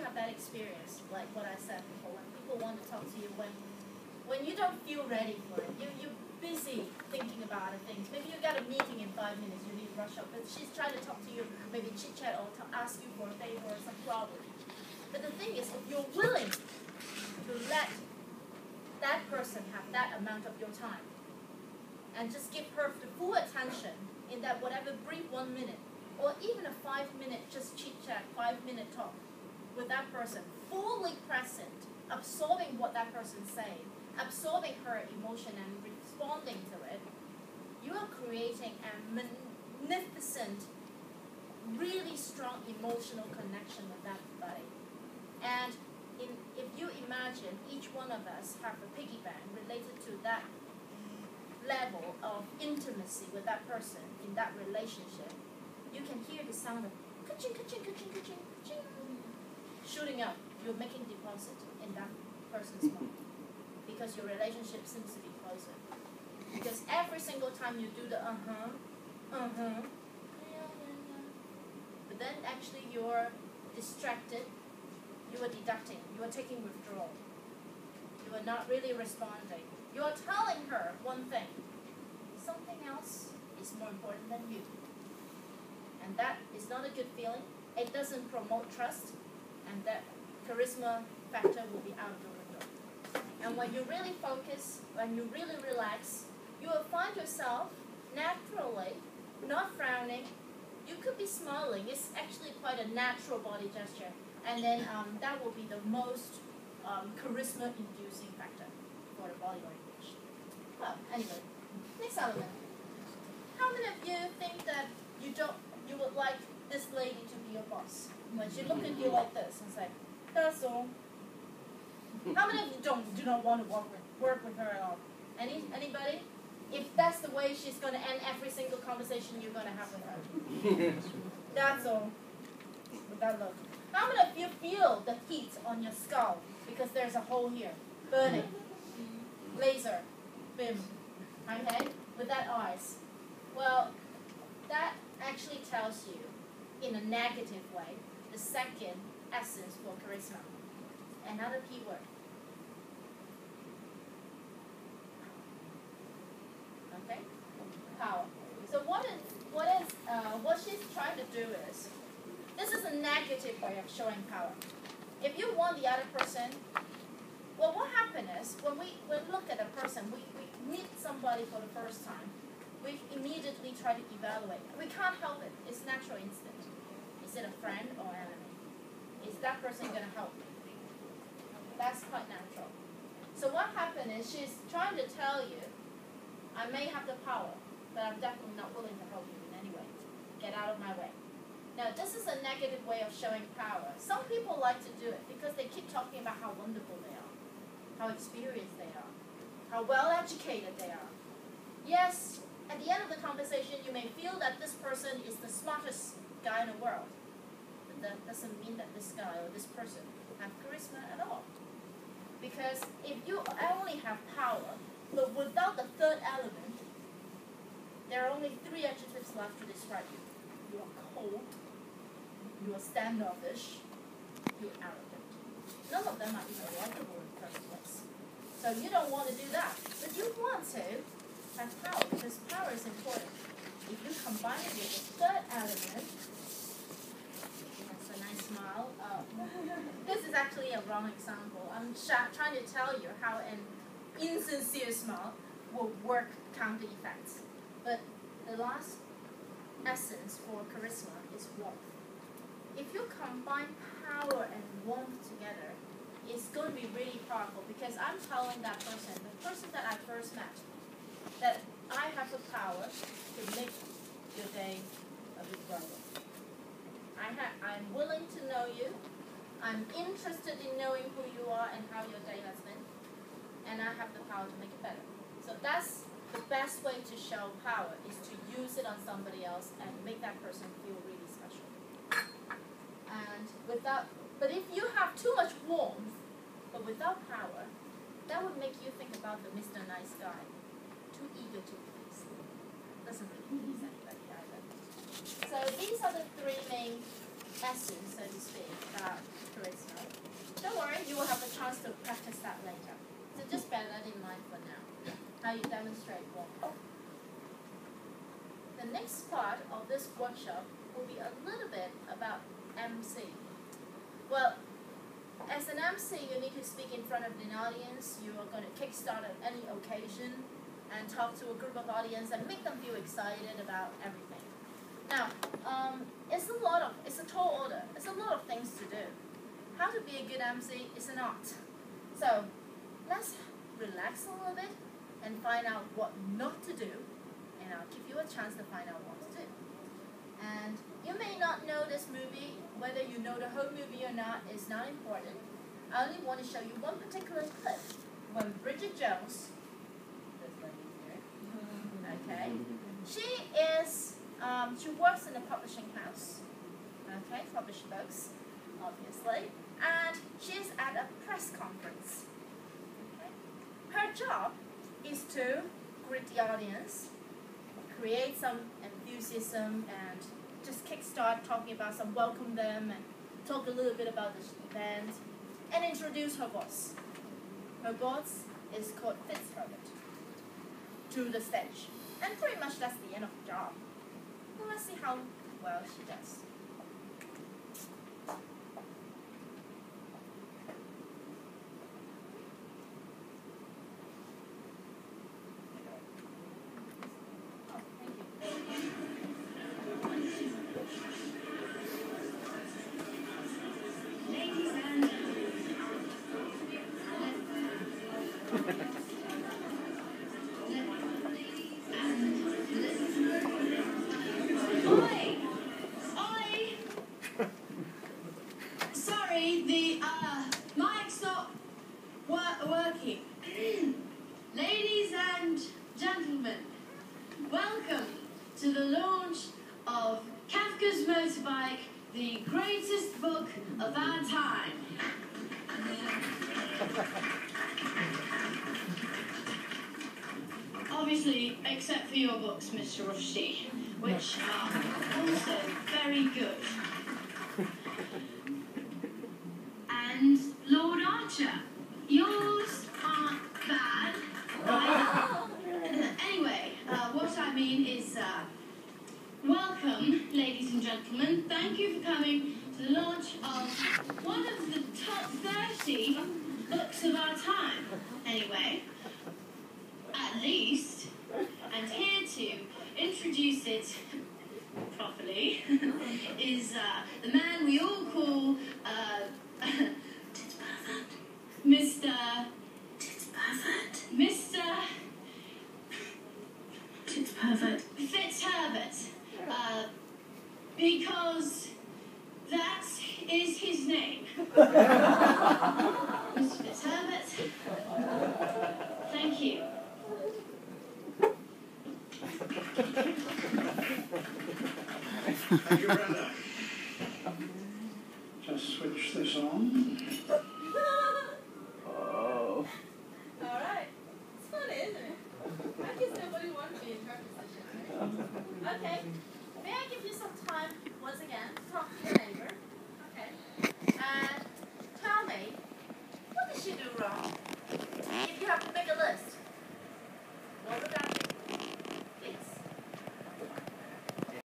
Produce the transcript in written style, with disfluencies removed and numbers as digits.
have that experience, like what I said before, when people want to talk to you when you don't feel ready for it, you're busy thinking about other things. Maybe you got a meeting in 5 minutes, you need to rush up, but she's trying to talk to you, maybe chit-chat or ask you for a favor or some problem. But the thing is, if you're willing to let that person have that amount of your time, and just give her the full attention in that whatever brief 1 minute, or even a 5-minute just chit-chat, 5-minute talk with that person, fully present, absorbing what that person's saying, absorbing her emotion and responding to it, you are creating a magnificent, really strong emotional connection with that buddy. And if you imagine each one of us have a piggy bank related to that level of intimacy with that person in that relationship, you can hear the sound of ka-ching, ka-ching, ka-ching, ka-ching, ka-ching, shooting up. You're making deposit in that person's mind because your relationship seems to be closer. Because every single time you do the but then actually you're distracted, you are deducting, you are taking withdrawal, you are not really responding. You are telling her one thing, something else is more important than you. And that is not a good feeling. It doesn't promote trust, and that charisma factor will be out of the window. And when you really focus, when you really relax, you will find yourself naturally not frowning. You could be smiling. It's actually quite a natural body gesture. And then that will be the most charisma-inducing factor for the body language. Well, anyway, next element. How many of you think that you would like this lady to be your boss? When she look at you like this and say, that's all. How many of you do not want to work with her at all? Anybody? If that's the way she's going to end every single conversation you're going to have with her. That's all. With that look. How many of you feel the heat on your skull because there's a hole here? Burning. Laser. Bim. Okay? With that eyes. Well, that actually tells you, in a negative way, the second essence for charisma. Another key word. Okay? Power. So what she's trying to do is, this is a negative way of showing power. If you want the other person, well, what happens is, when we look at a person, we meet somebody for the first time, we immediately try to evaluate. We can't help it. It's natural instinct. Is it a friend or enemy? Is that person going to help me? That's quite natural. So what happened is, she's trying to tell you, I may have the power, but I'm definitely not willing to help you in any way. Get out of my way. Now, this is a negative way of showing power. Some people like to do it because they keep talking about how wonderful they are, how experienced they are, how well educated they are. Yes, at the end of the conversation, you may feel that this person is the smartest guy in the world. But that doesn't mean that this guy or this person have charisma at all. Because if you only have power, but without the third element, there are only 3 adjectives left to describe you. You are cold, you are standoffish, you are arrogant. None of them are even likable in the first place. So you don't want to do that. But you want to have power, because power is important. If you combine it with the third element, that's a nice smile. This is actually a wrong example. I'm trying to tell you how an insincere smile will work counter effects. But the last essence for charisma is warmth. If you combine power and warmth together, it's going to be really powerful, because I'm telling that person, the person that I first met, that I have the power to make your day a bit brighter. I'm willing to know you. I'm interested in knowing who you are and how your day has been. And I have the power to make it better. So that's the best way to show power, is to use it on somebody else and make that person feel really special. But if you have too much warmth, but without power, that would make you think about the Mr. Nice Guy. Too eager to please. Doesn't really please anybody either. So these are the 3 main essence, so to speak, about charisma. will have a chance to practice that later. So just bear that in mind for now, how you demonstrate warm-up. The next part of this workshop will be a little bit about MC. Well, as an MC, you need to speak in front of an audience. You are going to kickstart at any occasion and talk to a group of audience and make them feel excited about everything. Now, it's a tall order. It's a lot of things to do. How to be a good MC is an art. So, let's relax a little bit and find out what not to do, and I'll give you a chance to find out what to do. And you may not know this movie. Whether you know the whole movie or not is not important. I only want to show you one particular clip when Bridget Jones, this lady here, okay, she works in a publishing house, okay, publish books, obviously, and she's at a press conference. Okay. Her job is to greet the audience, create some enthusiasm, and just kickstart talking about welcome them, and talk a little bit about this event, and introduce her boss. Her boss is called Fitzherbert to the stage. And pretty much that's the end of the job. Well, let's see how well she does. working. Ladies and gentlemen, welcome to the launch of Kafka's Motorbike, the greatest book of our time. Obviously, except for your books, Mr. Rushdie, which are also very good. And Lord Archer, yours aren't bad. Anyway, what I mean is, welcome, ladies and gentlemen. Thank you for coming to the launch of one of the top 30 books of our time. Anyway, at least, and here to introduce it properly is the man we all call Mr. Fitzherbert, because that is his name. Mr. Fitzherbert, thank you. Thank you, Brenda. Just switch this on.